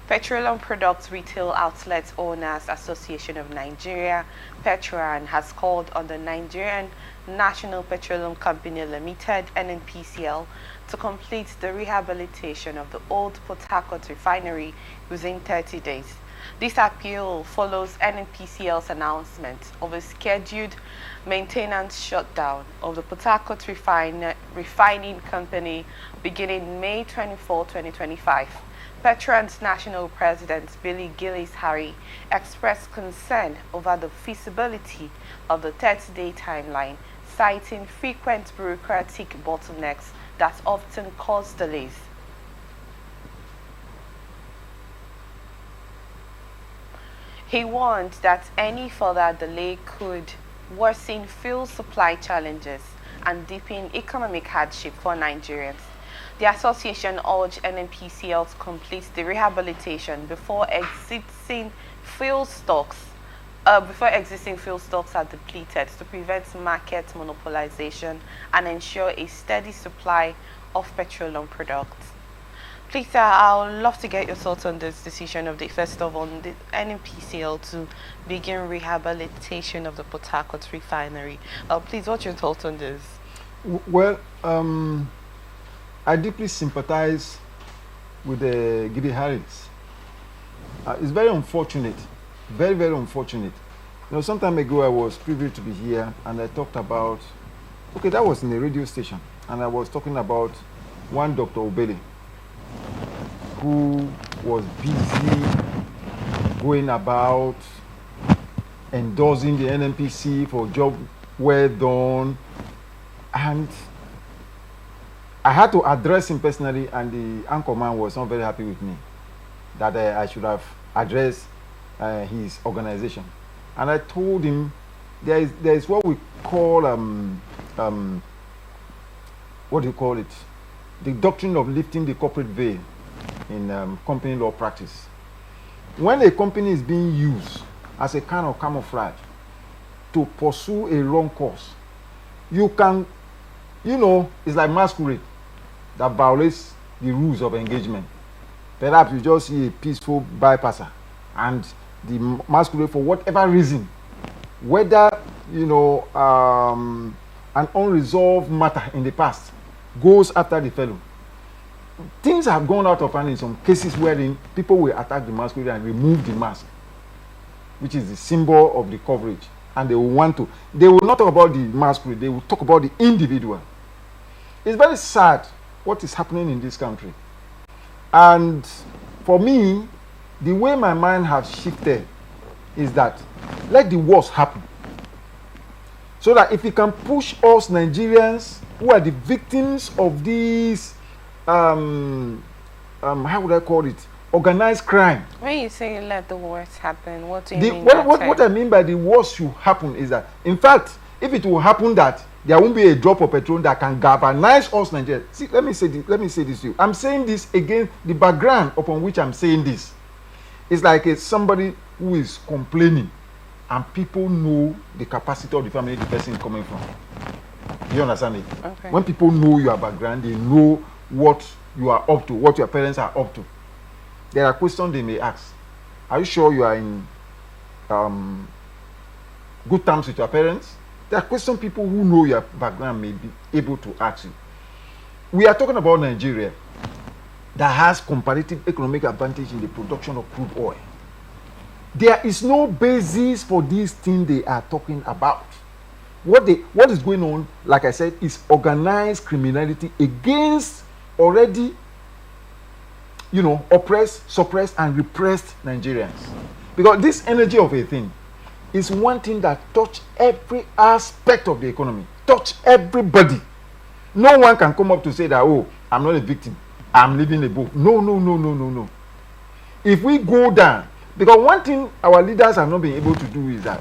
Petroleum Products Retail Outlets Owners Association of Nigeria, Petroan, has called on the Nigerian National Petroleum Company Limited (Nnpcl) to complete the rehabilitation of the old Port Harcourt Refinery within 30 days. This appeal follows Nnpcl's announcement of a scheduled maintenance shutdown of the Port Harcourt Refining Company beginning May 24, 2025. Petroan's national president, Billy Gillis-Harry, expressed concern over the feasibility of the 30-day timeline, citing frequent bureaucratic bottlenecks that often cause delays. He warned that any further delay could worsen fuel supply challenges and deepen economic hardship for Nigerians. The association urged Nnpcl to complete the rehabilitation before existing fuel stocks are depleted to prevent market monopolization and ensure a steady supply of petroleum products. Please, sir, I would love to get your thoughts on this decision of the first of all, the Nnpcl to begin rehabilitation of the Port Harcourt Refinery. Please, what's your thoughts on this? Well, I deeply sympathize with Gidi Harris. It's very unfortunate, very, very unfortunate. You know, some time ago I was privileged to be here and I talked about, okay, that was in a radio station, and I was talking about one Dr. Obele who was busy going about endorsing the NNPC for job well done, and I had to address him personally, and the anchorman was not very happy with me that I should have addressed his organization. And I told him there is what we call what do you call it? The doctrine of lifting the corporate veil in company law practice. When a company is being used as a kind of camouflage to pursue a wrong course, you can, you know, it's like masquerade that violates the rules of engagement. Perhaps you just see a peaceful bypasser and the masquerade, for whatever reason, whether, you know, an unresolved matter in the past, goes after the fellow. Things have gone out of hand in some cases wherein people will attack the masquerade and remove the mask, which is the symbol of the coverage, and they will not talk about the masquerade, they will talk about the individual. It's very sad what is happening in this country. And for me, the way my mind has shifted is that let the worst happen, so that if we can push us Nigerians who are the victims of these how would I call it, organized crime. When you say let the worst happen, what do you mean? What I mean by the worst should happen is that, in fact, if it will happen that there won't be a drop of petrol that can galvanize us Nigerians. See, let me say this to you. I'm saying this again, the background upon which I'm saying this is like somebody who is complaining and people know the capacity of the family the person is coming from. You understand it? Okay. When people know your background, they know what you are up to, what your parents are up to. There are questions they may ask. Are you sure you are in good terms with your parents? There are questions people who know your background may be able to ask you. We are talking about Nigeria that has comparative economic advantage in the production of crude oil. There is no basis for this thing they are talking about. What is going on, like I said, is organized criminality against already, you know, oppressed, suppressed, and repressed Nigerians. Because this energy of a thing is one thing that touch every aspect of the economy, touch everybody. No one can come up to say that, oh, I'm not a victim, I'm living a book. No. If we go down, because one thing our leaders have not been able to do is that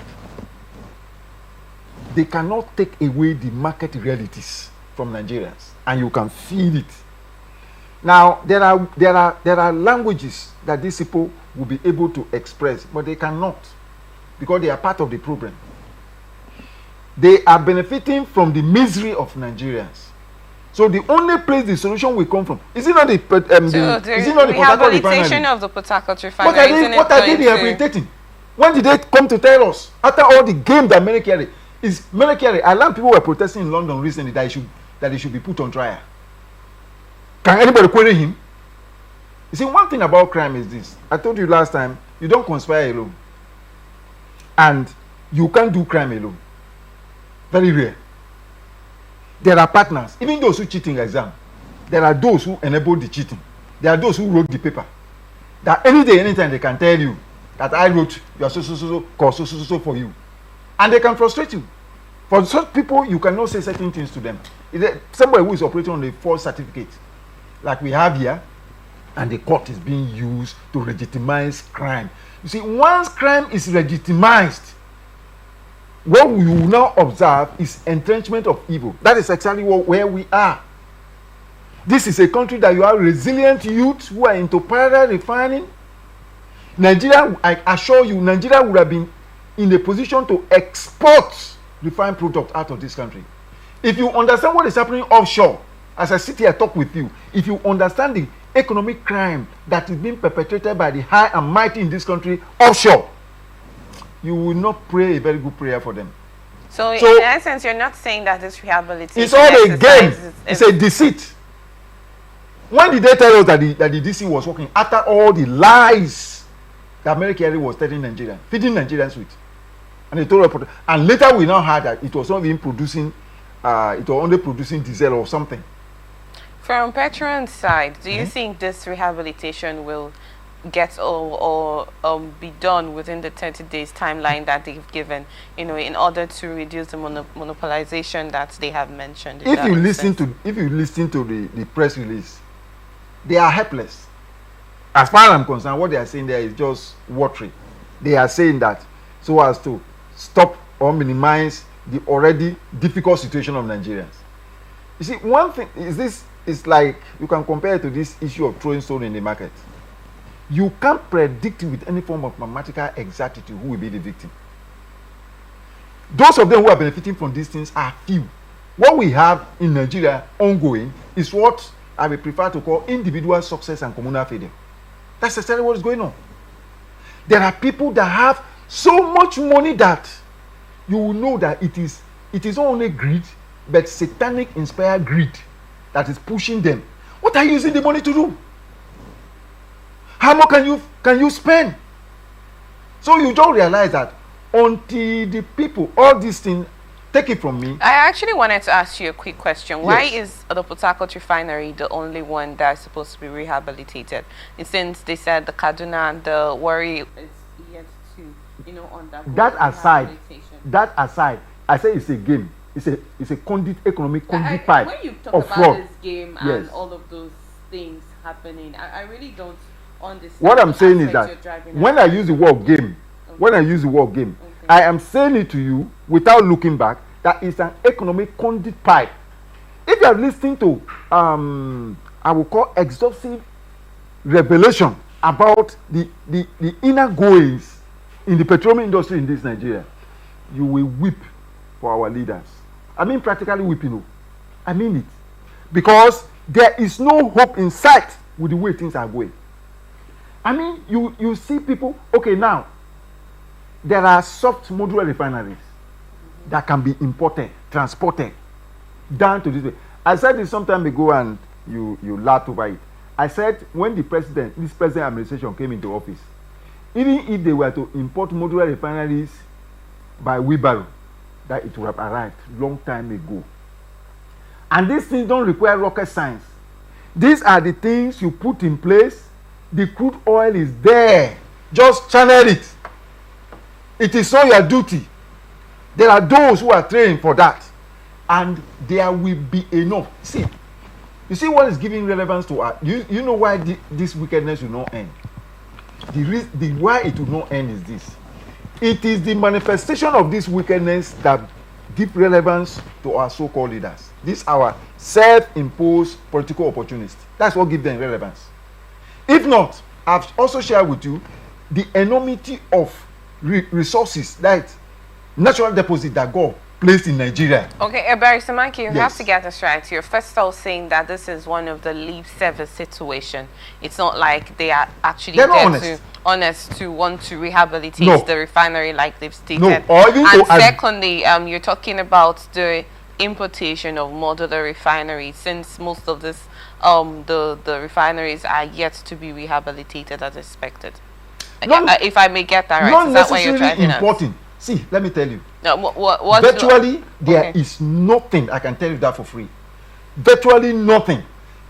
they cannot take away the market realities from Nigerians, and you can feel it. Now, there are languages that these people will be able to express, but they cannot, because they are part of the problem. They are benefiting from the misery of Nigerians. So the only place the solution will come from is it not the is it not the Port Harcourt Refinery? Of the Port Harcourt Refinery. What are they rehabilitating? When did they come to tell us? After all the game that Nnpcl is Nnpcl, I learned people were protesting in London recently that he should be put on trial. Can anybody query him? You see, one thing about crime is this. I told you last time, you don't conspire alone. And you can't do crime alone. Very rare. There are partners, even those who cheat in exam. There are those who enable the cheating. There are those who wrote the paper. That any day, anytime they can tell you that I wrote your so for you. And they can frustrate you. For such people, you cannot say certain things to them. Somebody who is operating on a false certificate, like we have here, and the court is being used to legitimize crime. You see, once crime is legitimized, what we will now observe is entrenchment of evil. That is exactly where we are. This is a country that you have resilient youth who are into parallel refining. Nigeria, I assure you, Nigeria would have been in a position to export refined products out of this country. If you understand what is happening offshore, as I sit here and talk with you, if you understand the economic crime that is being perpetrated by the high and mighty in this country offshore, you will not pray a very good prayer for them. So in essence, you're not saying that this rehabilitation it's all a game. It's a deceit. When did they tell us that the DC was working? After all the lies that Nnpcl was telling Nigerians, feeding Nigerians with. And they told us, and later we now heard that it was not even producing, it was only producing diesel or something. From Petroan's side, do you think this rehabilitation will get or be done within the 30 days timeline that they've given, in order to reduce the monopolization that they have mentioned? If you listen to the press release, they are helpless. As far as I'm concerned, what they are saying there is just watery. They are saying that so as to stop or minimize the already difficult situation of Nigerians. You see, one thing is this. It's like you can compare it to this issue of throwing stone in the market. You can't predict with any form of mathematical exactitude who will be the victim. Those of them who are benefiting from these things are few. What we have in Nigeria ongoing is what I would prefer to call individual success and communal failure. That's exactly what is going on. There are people that have so much money that you will know that it is not only greed, but satanic inspired greed that is pushing them. What are you using the money to do? How much can you spend? So you don't realize that until the people, all these things, take it from me. I actually wanted to ask you a quick question. Yes. Why is the Port Harcourt Refinery the only one that is supposed to be rehabilitated? And since they said the Kaduna and the Warri is yet to, undergo that aside, I say it's a game. It's a conduit, economic conduit pipe. When you talk about this game and all of those things happening, I really don't understand. What I'm saying is that when I use the word game, I am saying it to you without looking back that it's an economic conduit pipe. If you are listening to I will call exhaustive revelation about the inner goings in the petroleum industry in this Nigeria, you will weep for our leaders. I mean practically weeping. I mean it. Because there is no hope in sight with the way things are going. I mean, you see people, okay, now, there are soft modular refineries that can be imported, transported down to this way. I said this some time ago and you laughed over it. I said when this president administration came into office, even if they were to import modular refineries by wheelbarrow, that it would have arrived long time ago. And these things don't require rocket science. These are the things you put in place. The crude oil is there. Just channel it. It is not your duty. There are those who are trained for that. And there will be enough. See, you see what is giving relevance to us? You know why this wickedness will not end? The why it will not end is this. It is the manifestation of this wickedness that give relevance to our so-called leaders. These are our self-imposed political opportunists. That's what gives them relevance. If not, I've also shared with you the enormity of resources, that natural deposit that God placed in Nigeria. Okay, Barrister Mankey, you have Yes. to get this right. You're first of all saying that this is one of the leave service situation. It's not like they are actually They're not there honest. to want to rehabilitate No. the refinery like they've stated. No, or even and to secondly, you're talking about the importation of modular refineries, since most of this the refineries are yet to be rehabilitated as expected. If I may get that right, not is that what you're necessarily driving at? importing. See, let me tell you. No, what Virtually, there okay. is nothing. I can tell you that for free. Virtually nothing.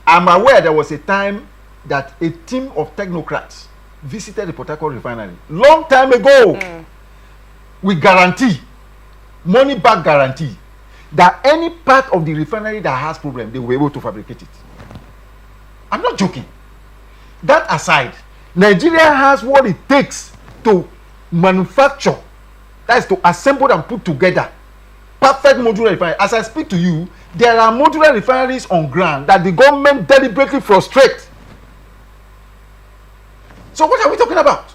I'm aware there was a time that a team of technocrats visited the Port Harcourt Refinery long time ago with guarantee, money back guarantee, that any part of the refinery that has problem, they were able to fabricate it. I'm not joking. That aside, Nigeria has what it takes to manufacture, that is to assemble and put together perfect modular refinery. As I speak to you, there are modular refineries on ground that the government deliberately frustrates. So what are we talking about?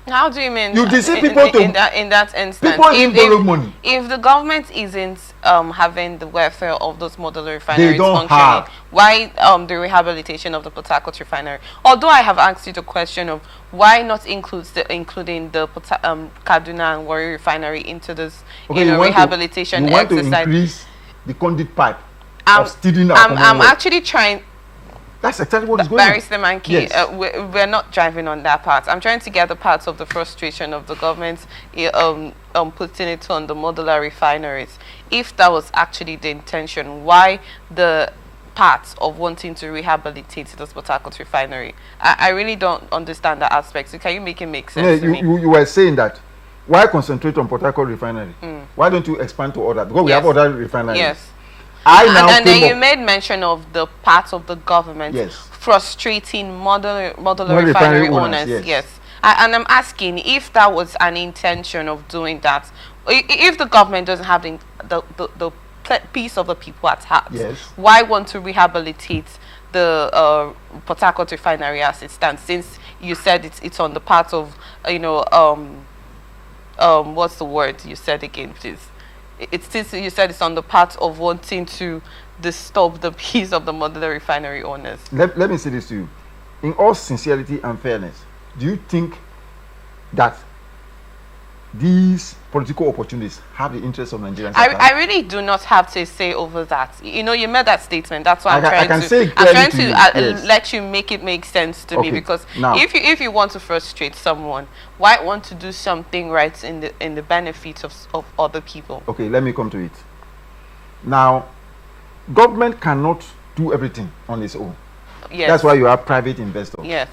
How do you mean? You deceive people in that instance. People even borrow money. If the government isn't having the welfare of those modular refineries don't functioning, have. why the rehabilitation of the Port Harcourt Refinery? Although I have asked you the question of why not including the Kaduna and Warri Refinery into this rehabilitation you want exercise. to increase the conduit pipe of stealing our common I'm wealth. actually trying. That's exactly what is going on. Barrister Mankey, Yes. we're not driving on that part. I'm trying to get the parts of the frustration of the government putting it on the modular refineries. If that was actually the intention, why the part of wanting to rehabilitate this Port Harcourt Refinery? I really don't understand that aspect. So can you make it make sense to me? You were saying that why concentrate on Port Harcourt Refinery? Why don't you expand to other? Because we have other refineries. Yes. And then you made mention of the part of the government Yes. frustrating modular refinery owners. Yes. And I'm asking if that was an intention of doing that. If the government doesn't have the piece of the people at heart, Yes. why want to rehabilitate the Port Harcourt Refinery as it stands? Since you said it's on the part of what's the word you said again, please? You said it's on the part of wanting to disturb the peace of the modular refinery owners. Let me say this to you. In all sincerity and fairness, do you think that these political opportunities have the interest of Nigerians? I really do not have to say over that. You know, you made that statement. That's why I'm trying to let you make it make sense to me. Because now, if you want to frustrate someone, why want to do something right in the benefit of other people? Okay, let me come to it. Now, government cannot do everything on its own. Yes. That's why you have private investors. Yes.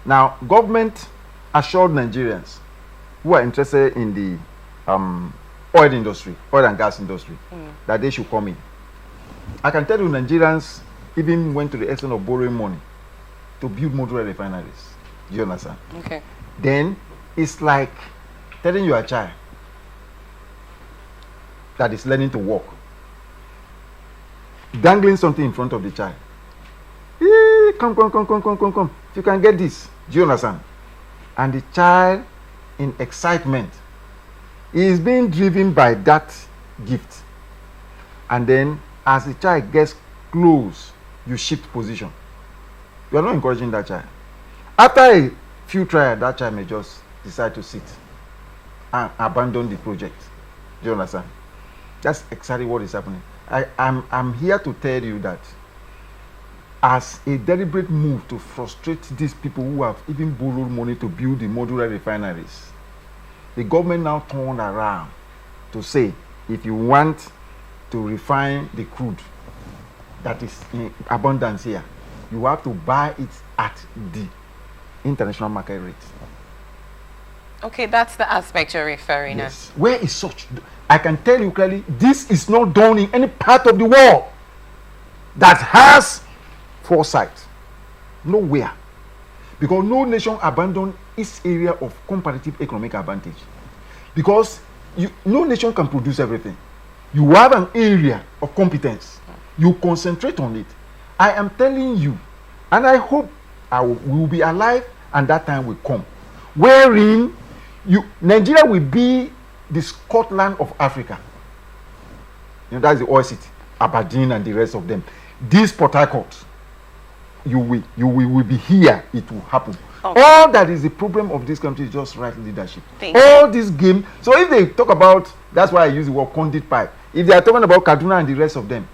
Now, government assured Nigerians who are interested in the oil industry, oil and gas industry, that they should come in. I can tell you Nigerians even went to the extent of borrowing money to build modular refineries. Do you understand? Okay. Then it's like telling your child that is learning to walk, dangling something in front of the child. Hey, come. If you can get this, do you understand? And the child, in excitement, is being driven by that gift. And then, as the child gets close, you shift position. You are not encouraging that child. After a few trials, that child may just decide to sit and abandon the project. Do you understand? That's exactly what is happening. I'm here to tell you that as a deliberate move to frustrate these people who have even borrowed money to build the modular refineries, the government now turned around to say, if you want to refine the crude that is in abundance here, you have to buy it at the international market rate. Okay, that's the aspect you're referring to. Yes. Where is such? I can tell you clearly, this is not done in any part of the world that has foresight. Nowhere. Because no nation abandoned its area of comparative economic advantage. Because no nation can produce everything. You have an area of competence. You concentrate on it. I am telling you, and I hope we will be alive and that time will come, wherein Nigeria will be the Scotland of Africa. You know, that's the oil city, Aberdeen and the rest of them. This Port Harcourt, you will be here, it will happen. Okay. All that is the problem of this country is just right leadership. All this game. So if they talk about, that's why I use the word conduit pipe. If they are talking about Kaduna and the rest of them,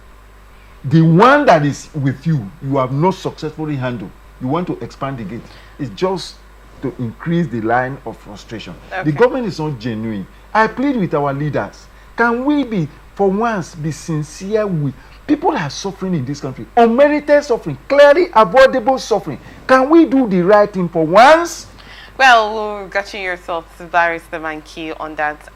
the one that is with you, you have not successfully handled. You want to expand the gate. It's just to increase the line of frustration. Okay. The government is not genuine. I plead with our leaders. Can we be, for once, be sincere with people are suffering in this country, unmerited suffering, clearly avoidable suffering. Can we do the right thing for once? Well, we'll get your thoughts, Barrister Nnpcl, on that.